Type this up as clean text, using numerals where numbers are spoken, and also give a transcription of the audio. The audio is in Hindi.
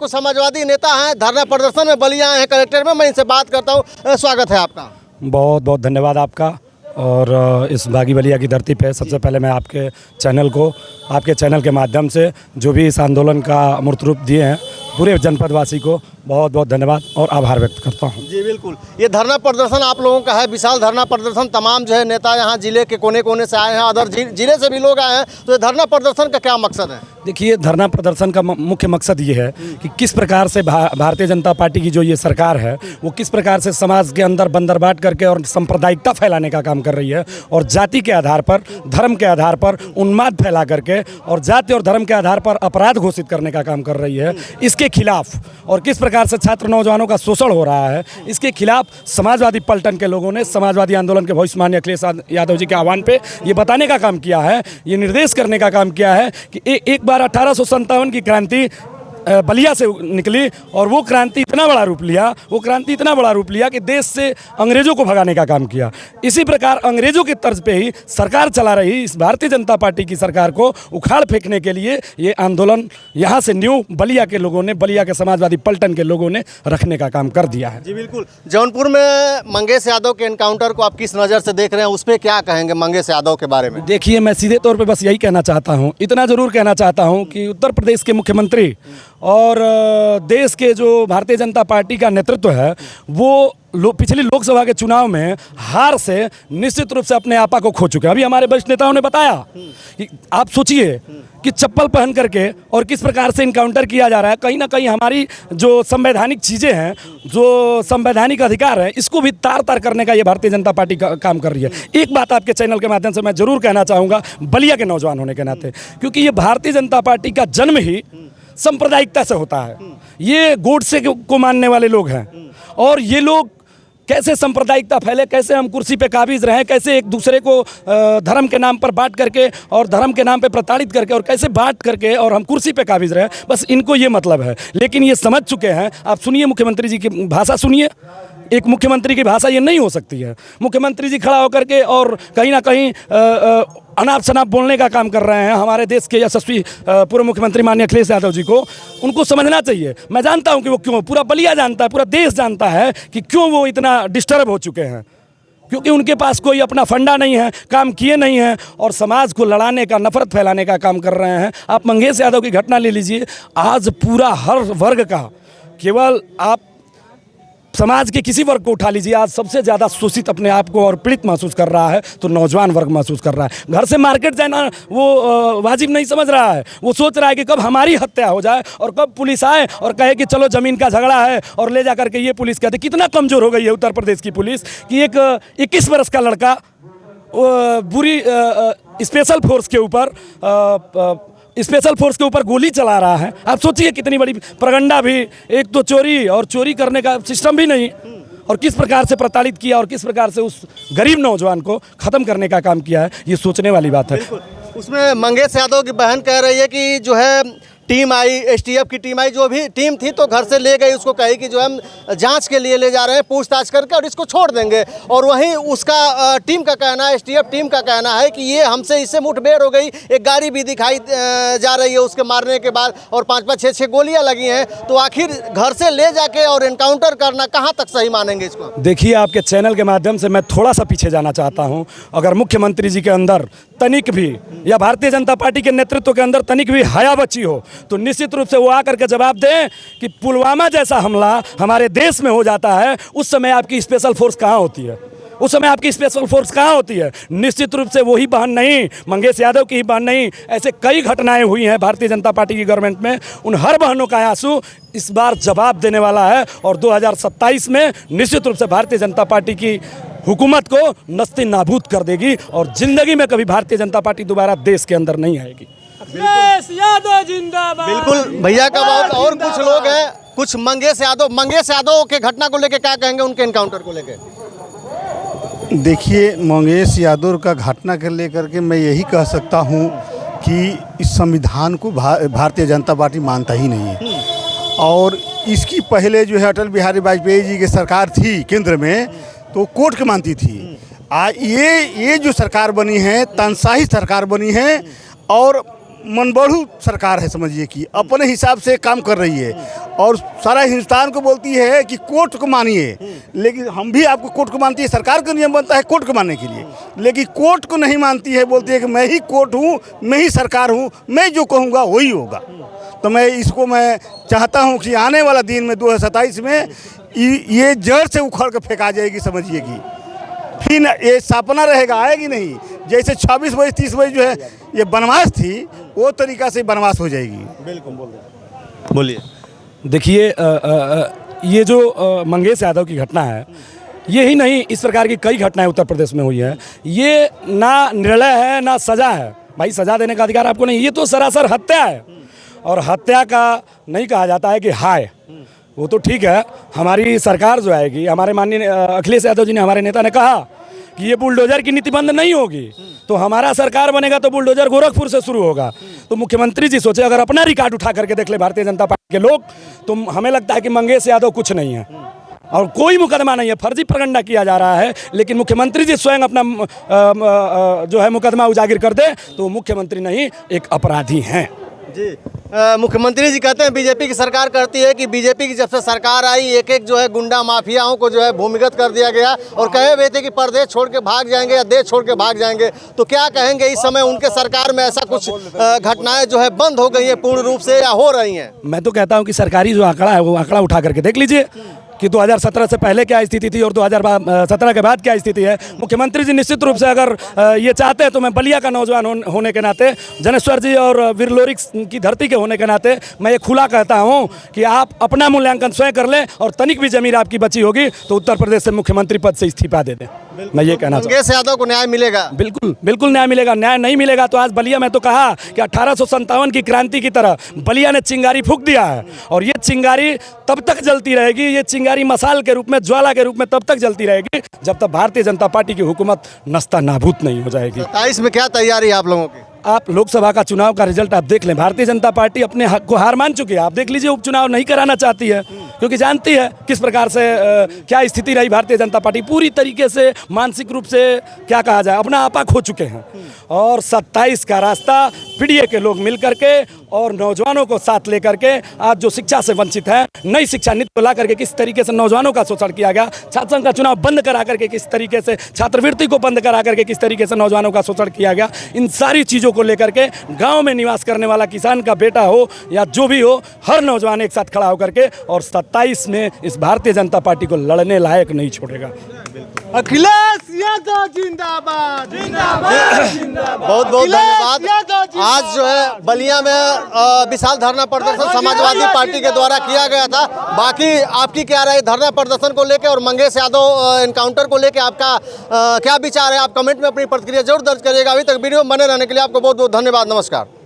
कुछ समाजवादी नेता हैं, धरना प्रदर्शन में बलिया हैं कलेक्टर में। मैं इनसे बात करता हूँ। स्वागत है आपका। बहुत बहुत धन्यवाद आपका। और इस बागी बलिया की धरती पे सबसे पहले मैं आपके चैनल के माध्यम से जो भी इस आंदोलन का मूर्त रूप दिए हैं पूरे जनपदवासी को बहुत बहुत धन्यवाद और आभार व्यक्त करता हूं। जी बिल्कुल, ये धरना प्रदर्शन आप लोगों का है, विशाल धरना प्रदर्शन। तमाम जो है नेता यहाँ जिले के कोने कोने से आए हैं, अदर जिले से भी लोग आए हैं। तो ये धरना प्रदर्शन का क्या मकसद है? देखिए, धरना प्रदर्शन का मुख्य मकसद ये है कि किस प्रकार से भारतीय जनता पार्टी की जो ये सरकार है वो किस प्रकार से समाज के अंदर बंदरबाट करके और सांप्रदायिकता फैलाने का काम कर रही है और जाति के आधार पर, धर्म के आधार पर उन्माद फैला करके और जाति और धर्म के आधार पर अपराध घोषित करने का काम कर रही है। इसके खिलाफ और किस प्रकार से छात्र नौजवानों का शोषण हो रहा है, इसके खिलाफ समाजवादी पलटन के लोगों ने समाजवादी आंदोलन के भविष्य माननीय अखिलेश यादव जी के आह्वान पे ये बताने का काम किया है, ये निर्देश करने का काम किया है कि एक बार 1857 की क्रांति बलिया से निकली और वो क्रांति इतना बड़ा रूप लिया कि देश से अंग्रेजों को भगाने का काम किया। इसी प्रकार अंग्रेजों के तर्ज पे ही सरकार चला रही इस भारतीय जनता पार्टी की सरकार को उखाड़ फेंकने के लिए ये आंदोलन यहाँ से न्यू बलिया के लोगों ने, बलिया के समाजवादी पलटन के लोगों ने रखने का काम कर दिया है। जी बिल्कुल। जौनपुर में मंगेश यादव के एनकाउंटर को आप किस नज़र से देख रहे हैं, उस पर क्या कहेंगे मंगेश यादव के बारे में? देखिए, मैं सीधे तौर पर बस यही कहना चाहता हूँ, इतना ज़रूर कहना चाहता हूँ कि उत्तर प्रदेश के मुख्यमंत्री और देश के जो भारतीय जनता पार्टी का नेतृत्व है वो पिछली लोकसभा के चुनाव में हार से निश्चित रूप से अपने आपा को खो चुके हैं। अभी हमारे वरिष्ठ नेताओं ने बताया कि आप सोचिए कि चप्पल पहन करके और किस प्रकार से इनकाउंटर किया जा रहा है। कहीं ना कहीं हमारी जो संवैधानिक चीज़ें हैं, जो संवैधानिक अधिकार है, इसको भी तार तार करने का ये भारतीय जनता पार्टी का काम कर रही है। एक बात आपके चैनल के माध्यम से मैं ज़रूर कहना चाहूँगा, बलिया के नौजवान होने के नाते, क्योंकि ये भारतीय जनता पार्टी का जन्म ही सांप्रदायिकता से होता है। ये गोडसे को मानने वाले लोग हैं और ये लोग कैसे सांप्रदायिकता फैले, कैसे हम कुर्सी पे काबिज रहें, कैसे एक दूसरे को धर्म के नाम पर बांट करके और धर्म के नाम पे प्रताड़ित करके और कैसे बांट करके और हम कुर्सी पे काबिज रहें, बस इनको ये मतलब है। लेकिन ये समझ चुके हैं। आप सुनिए मुख्यमंत्री जी की भाषा, सुनिए। एक मुख्यमंत्री की भाषा ये नहीं हो सकती है। मुख्यमंत्री जी खड़ा होकर के और कहीं ना कहीं अनाप शनाप बोलने का काम कर रहे हैं। हमारे देश के यशस्वी पूर्व मुख्यमंत्री माननीय अखिलेश यादव जी को उनको समझना चाहिए। मैं जानता हूं कि वो क्यों, पूरा बलिया जानता है, पूरा देश जानता है कि क्यों वो इतना डिस्टर्ब हो चुके हैं, क्योंकि उनके पास कोई अपना फंडा नहीं है, काम किए नहीं हैं और समाज को लड़ाने का, नफरत फैलाने का काम कर रहे हैं। आप मंगेश यादव की घटना ले लीजिए, आज पूरा हर वर्ग का, केवल आप समाज के किसी वर्ग को उठा लीजिए, आज सबसे ज़्यादा शोषित अपने आप को और पीड़ित महसूस कर रहा है तो नौजवान वर्ग महसूस कर रहा है। घर से मार्केट जाना वो वाजिब नहीं समझ रहा है। वो सोच रहा है कि कब हमारी हत्या हो जाए और कब पुलिस आए और कहे कि चलो ज़मीन का झगड़ा है और ले जा करके ये पुलिस कहते। कितना कमज़ोर हो गई है उत्तर प्रदेश की पुलिस कि एक 21 वर्ष का लड़का बुरी स्पेशल फोर्स के ऊपर गोली चला रहा है। आप सोचिए कितनी बड़ी प्रगंडा भी, एक तो चोरी करने का सिस्टम भी नहीं और किस प्रकार से प्रताड़ित किया और किस प्रकार से उस गरीब नौजवान को ख़त्म करने का काम किया है। ये सोचने वाली बात है। उसमें मंगेश यादव की बहन कह रही है कि जो है टीम आई, एसटीएफ की टीम आई, जो भी टीम थी तो घर से ले गई, उसको कही कि जो हम जांच के लिए ले जा रहे हैं, पूछताछ करके और इसको छोड़ देंगे। और वहीं उसका टीम का कहना है, एसटीएफ टीम का कहना है कि ये हमसे इससे मुठभेड़ हो गई। एक गाड़ी भी दिखाई जा रही है उसके मारने के बाद और 5-5, 6-6 गोलियां लगी हैं। तो आखिर घर से ले जाके और एनकाउंटर करना कहाँ तक सही मानेंगे इसको? देखिए, आपके चैनल के माध्यम से मैं थोड़ा सा पीछे जाना चाहता हूँ। अगर मुख्यमंत्री जी के अंदर तनिक भी या भारतीय जनता पार्टी के नेतृत्व के अंदर तनिक भी हया बची हो तो निश्चित रूप से वो आकर के जवाब दें कि पुलवामा जैसा हमला हमारे देश में हो जाता है, उस समय आपकी स्पेशल फोर्स कहाँ होती है? उस समय आपकी स्पेशल फोर्स कहाँ होती है? निश्चित रूप से वही बहन नहीं, मंगेश यादव की ही बहन नहीं, ऐसे कई घटनाएं हुई हैं भारतीय जनता पार्टी की गवर्नमेंट में। उन हर बहनों का आंसू इस बार जवाब देने वाला है और 2027 में निश्चित रूप से भारतीय जनता पार्टी की हुकूमत को नस्ती नाबूद कर देगी और जिंदगी में कभी भारतीय जनता पार्टी दोबारा देश के अंदर नहीं आएगी। यादव जिंदाबाद। बिल्कुल भैया का बात। और कुछ लोग हैं, कुछ मंगेश यादव के घटना को लेकर क्या कहेंगे, उनके एनकाउंटर को लेकर? देखिए, मंगेश यादव का घटना के लेकर के मैं यही कह सकता हूं कि इस संविधान को भारतीय जनता पार्टी मानता ही नहीं है। और इसकी पहले जो है अटल बिहारी वाजपेयी जी की सरकार थी केंद्र में, तो कोर्ट के मानती थी। ये जो सरकार बनी है तानाशाही सरकार बनी है और मनबढ़ू सरकार है, समझिए कि अपने हिसाब से काम कर रही है और सारा हिंदुस्तान को बोलती है कि कोर्ट को मानिए, लेकिन हम भी आपको कोर्ट को मानती है, सरकार का नियम बनता है कोर्ट को मानने के लिए, लेकिन कोर्ट को नहीं मानती है, बोलती है कि मैं ही कोर्ट हूँ, मैं ही सरकार हूँ, मैं जो कहूँगा वही होगा। तो मैं चाहता हूँ कि आने वाला दिन में 2027 में ये जड़ से उखड़ कर फेंका जाएगी, समझिए कि फिर ये सपना रहेगा, आएगी नहीं। जैसे 26 वर्ष 30 वर्ष जो है ये बनवास थी, वो तरीका से बनवास हो जाएगी। बिल्कुल बोलिए। देखिए ये जो मंगेश यादव की घटना है, ये ही नहीं, इस प्रकार की कई घटनाएं उत्तर प्रदेश में हुई है। ये ना निर्णय है ना सज़ा है। भाई सज़ा देने का अधिकार आपको नहीं, ये तो सरासर हत्या है। और हत्या का नहीं कहा जाता है कि हाय, वो तो ठीक है, हमारी सरकार जो आएगी, हमारे माननीय अखिलेश यादव जी ने, हमारे नेता ने कहा कि ये बुलडोजर की नीति बंद नहीं होगी, तो हमारा सरकार बनेगा तो बुलडोजर गोरखपुर से शुरू होगा। तो मुख्यमंत्री जी सोचे, अगर अपना रिकॉर्ड उठा करके देख ले भारतीय जनता पार्टी के लोग, तो हमें लगता है कि मंगेश यादव कुछ नहीं है और कोई मुकदमा नहीं है, फर्जी प्रगंडा किया जा रहा है। लेकिन मुख्यमंत्री जी स्वयं अपना जो है मुकदमा उजागर कर दे तो मुख्यमंत्री नहीं, एक अपराधी हैं। जी मुख्यमंत्री जी कहते हैं बीजेपी की सरकार करती है कि बीजेपी की जब से सरकार आई एक एक जो है गुंडा माफियाओं को जो है भूमिगत कर दिया गया और कहे हुए थे कि प्रदेश छोड़ के भाग जाएंगे या देश छोड़ के भाग जाएंगे। तो क्या कहेंगे, इस समय उनके सरकार में ऐसा कुछ घटनाएं जो है बंद हो गई हैं पूर्ण रूप से या हो रही हैं? मैं तो कहता हूं कि सरकारी जो आंकड़ा है वो आंकड़ा उठा करके देख लीजिए कि 2017 से पहले क्या स्थिति थी और 2017 के बाद क्या स्थिति है। मुख्यमंत्री जी निश्चित रूप से अगर ये चाहते हैं तो मैं बलिया का नौजवान होने के नाते, जनेश्वर जी और वीरलोरिक्स की धरती के होने के नाते मैं ये खुला कहता हूँ कि आप अपना मूल्यांकन स्वयं कर लें और तनिक भी जमीन आपकी बची होगी तो उत्तर प्रदेश से मुख्यमंत्री पद से इस्तीफा दे दें। मैं ये कहना चाहता हूँ। मंगेश यादव को न्याय मिलेगा? बिल्कुल बिल्कुल न्याय मिलेगा। न्याय नहीं मिलेगा तो आज बलिया में तो कहा कि 1857 की क्रांति की तरह बलिया ने चिंगारी फूंक दिया है और ये चिंगारी तब तक जलती रहेगी, ये चिंगारी मसाल के रूप में, ज्वाला के रूप में तब तक जलती रहेगी जब तक भारतीय जनता पार्टी की हुकूमत नस्ता नाबूद नहीं हो जाएगी। 27 में क्या तैयारी है आप लोगों की? आप लोकसभा का चुनाव का रिजल्ट आप देख लें, भारतीय जनता पार्टी अपने हक को हार मान चुकी है। आप देख लीजिए, उपचुनाव नहीं कराना चाहती है क्योंकि जानती है किस प्रकार से क्या स्थिति रही। भारतीय जनता पार्टी पूरी तरीके से मानसिक रूप से क्या कहा जाए अपना आपा खो चुके हैं और 27 का रास्ता पीडीए के लोग मिल करके और नौजवानों को साथ लेकर के आज जो शिक्षा से वंचित है, नई शिक्षा नीति को ला करके किस तरीके से नौजवानों का शोषण किया गया, छात्र संघ का चुनाव बंद करा करके किस तरीके से, छात्रवृत्ति को बंद करा करके किस तरीके से नौजवानों का शोषण किया गया, इन सारी चीज़ों को लेकर के गांव में निवास करने वाला किसान का बेटा हो या जो भी हो, हर नौजवान एक साथ खड़ा होकर के और 27 में इस भारतीय जनता पार्टी को लड़ने लायक नहीं छोड़ेगा। अखिलेश यादव जिंदाबाद, जिंदाबाद। बहुत बहुत धन्यवाद। आज जो है बलिया में विशाल धरना प्रदर्शन समाजवादी पार्टी के द्वारा किया गया था। बाकी आपकी क्या राय धरना प्रदर्शन को लेकर और मंगेश यादव एनकाउंटर को लेकर, आपका क्या विचार है? आप कमेंट में अपनी प्रतिक्रिया जरूर दर्ज करिएगा। अभी तक वीडियो में बने रहने के लिए आपको बहुत बहुत धन्यवाद। नमस्कार।